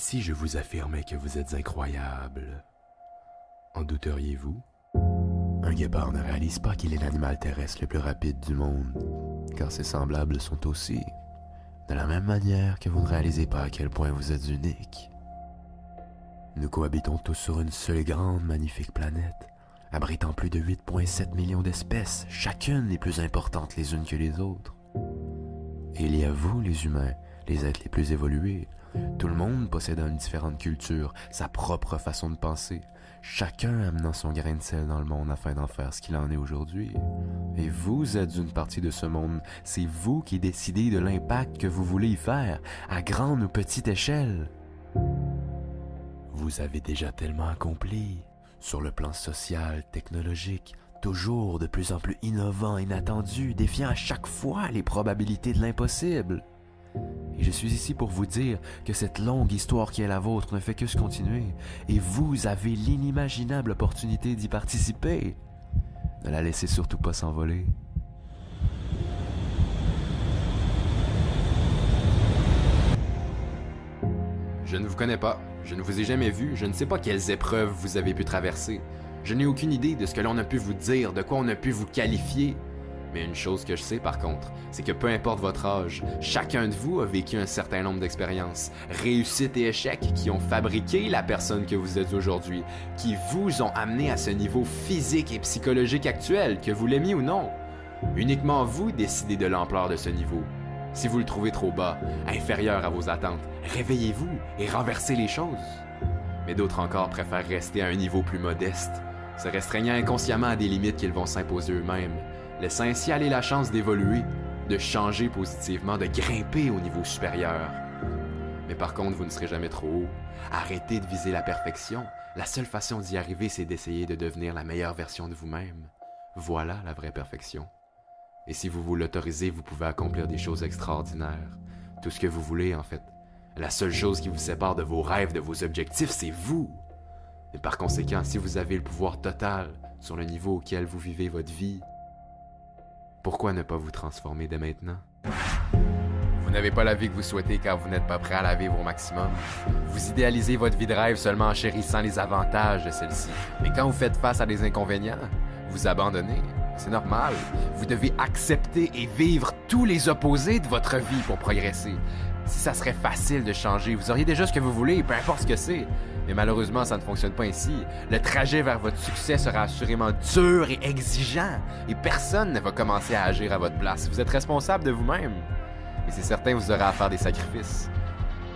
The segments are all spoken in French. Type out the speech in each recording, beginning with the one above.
si je vous affirmais que vous êtes incroyable, en douteriez-vous? Un guépard ne réalise pas qu'il est l'animal terrestre le plus rapide du monde, car ses semblables sont aussi, de la même manière que vous ne réalisez pas à quel point vous êtes unique. Nous cohabitons tous sur une seule grande, magnifique planète, abritant plus de 8,7 millions d'espèces, chacune les plus importantes les unes que les autres. Et il y a vous, les humains, les êtres les plus évolués, tout le monde possédant une différente culture, sa propre façon de penser, chacun amenant son grain de sel dans le monde afin d'en faire ce qu'il en est aujourd'hui. Et vous êtes une partie de ce monde, c'est vous qui décidez de l'impact que vous voulez y faire, à grande ou petite échelle. Vous avez déjà tellement accompli, sur le plan social, technologique, toujours de plus en plus innovant, inattendu, défiant à chaque fois les probabilités de l'impossible. Et je suis ici pour vous dire que cette longue histoire qui est la vôtre ne fait que se continuer, et vous avez l'inimaginable opportunité d'y participer. Ne la laissez surtout pas s'envoler. Je ne vous connais pas, je ne vous ai jamais vu, je ne sais pas quelles épreuves vous avez pu traverser. Je n'ai aucune idée de ce que l'on a pu vous dire, de quoi on a pu vous qualifier. Mais une chose que je sais par contre, c'est que peu importe votre âge, chacun de vous a vécu un certain nombre d'expériences, réussites et échecs qui ont fabriqué la personne que vous êtes aujourd'hui, qui vous ont amené à ce niveau physique et psychologique actuel, que vous l'aimiez ou non. Uniquement vous décidez de l'ampleur de ce niveau. Si vous le trouvez trop bas, inférieur à vos attentes, réveillez-vous et renversez les choses. Mais d'autres encore préfèrent rester à un niveau plus modeste, se restreignant inconsciemment à des limites qu'ils vont s'imposer eux-mêmes, laissant ainsi aller la chance d'évoluer, de changer positivement, de grimper au niveau supérieur. Mais par contre, vous ne serez jamais trop haut. Arrêtez de viser la perfection. La seule façon d'y arriver, c'est d'essayer de devenir la meilleure version de vous-même. Voilà la vraie perfection. Et si vous vous l'autorisez, vous pouvez accomplir des choses extraordinaires. Tout ce que vous voulez, en fait. La seule chose qui vous sépare de vos rêves, de vos objectifs, c'est vous. Et par conséquent, si vous avez le pouvoir total sur le niveau auquel vous vivez votre vie, pourquoi ne pas vous transformer dès maintenant? Vous n'avez pas la vie que vous souhaitez car vous n'êtes pas prêt à la vivre au maximum. Vous idéalisez votre vie de rêve seulement en chérissant les avantages de celle-ci. Mais quand vous faites face à des inconvénients, vous abandonnez. C'est normal. Vous devez accepter et vivre tous les opposés de votre vie pour progresser. Si ça serait facile de changer, vous auriez déjà ce que vous voulez, peu importe ce que c'est. Mais malheureusement, ça ne fonctionne pas ainsi. Le trajet vers votre succès sera assurément dur et exigeant. Et personne ne va commencer à agir à votre place. Vous êtes responsable de vous-même. Et c'est certain, vous aurez à faire des sacrifices.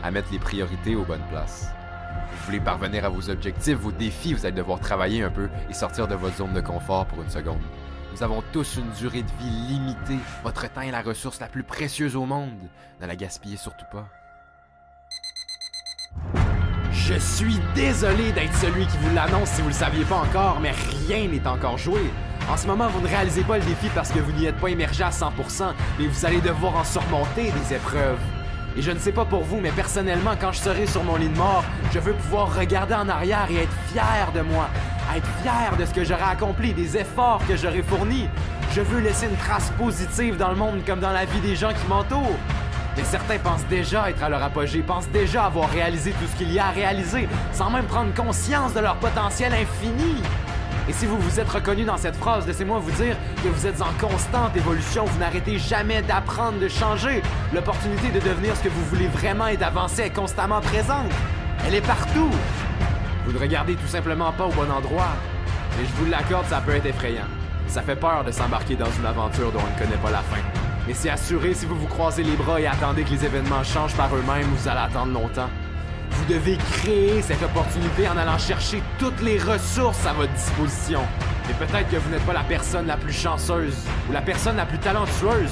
À mettre les priorités aux bonnes places. Vous voulez parvenir à vos objectifs, vos défis, vous allez devoir travailler un peu et sortir de votre zone de confort pour une seconde. Nous avons tous une durée de vie limitée. Votre temps est la ressource la plus précieuse au monde. Ne la gaspillez surtout pas. Je suis désolé d'être celui qui vous l'annonce si vous le saviez pas encore, mais rien n'est encore joué. En ce moment, vous ne réalisez pas le défi parce que vous n'y êtes pas immergé à 100%, mais vous allez devoir en surmonter des épreuves. Et je ne sais pas pour vous, mais personnellement, quand je serai sur mon lit de mort, je veux pouvoir regarder en arrière et être fier de moi. Être fier de ce que j'aurai accompli, des efforts que j'aurai fournis. Je veux laisser une trace positive dans le monde comme dans la vie des gens qui m'entourent. Mais certains pensent déjà être à leur apogée, pensent déjà avoir réalisé tout ce qu'il y a à réaliser, sans même prendre conscience de leur potentiel infini. Et si vous vous êtes reconnu dans cette phrase, laissez-moi vous dire que vous êtes en constante évolution, vous n'arrêtez jamais d'apprendre, de changer. L'opportunité de devenir ce que vous voulez vraiment et d'avancer est constamment présente. Elle est partout. Vous ne regardez tout simplement pas au bon endroit. Mais je vous l'accorde, ça peut être effrayant. Ça fait peur de s'embarquer dans une aventure dont on ne connaît pas la fin. Mais c'est assuré, si vous vous croisez les bras et attendez que les événements changent par eux-mêmes, vous allez attendre longtemps. Vous devez créer cette opportunité en allant chercher toutes les ressources à votre disposition. Et peut-être que vous n'êtes pas la personne la plus chanceuse ou la personne la plus talentueuse,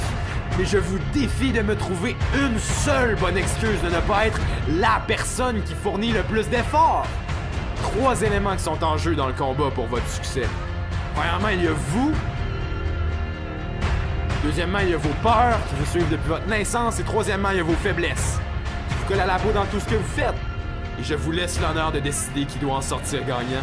mais je vous défie de me trouver une seule bonne excuse de ne pas être la personne qui fournit le plus d'efforts. 3 éléments qui sont en jeu dans le combat pour votre succès. Premièrement, il y a vous. Deuxièmement, il y a vos peurs qui vous suivent depuis votre naissance. Et troisièmement, il y a vos faiblesses qui vous collent à la peau dans tout ce que vous faites. Et je vous laisse l'honneur de décider qui doit en sortir gagnant.